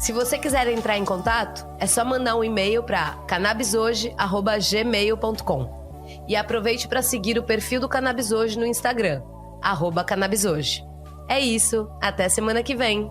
Se você quiser entrar em contato, é só mandar um e-mail para cannabishoje@gmail.com. E aproveite para seguir o perfil do Cannabis Hoje no Instagram, @cannabishoje. É isso, até semana que vem!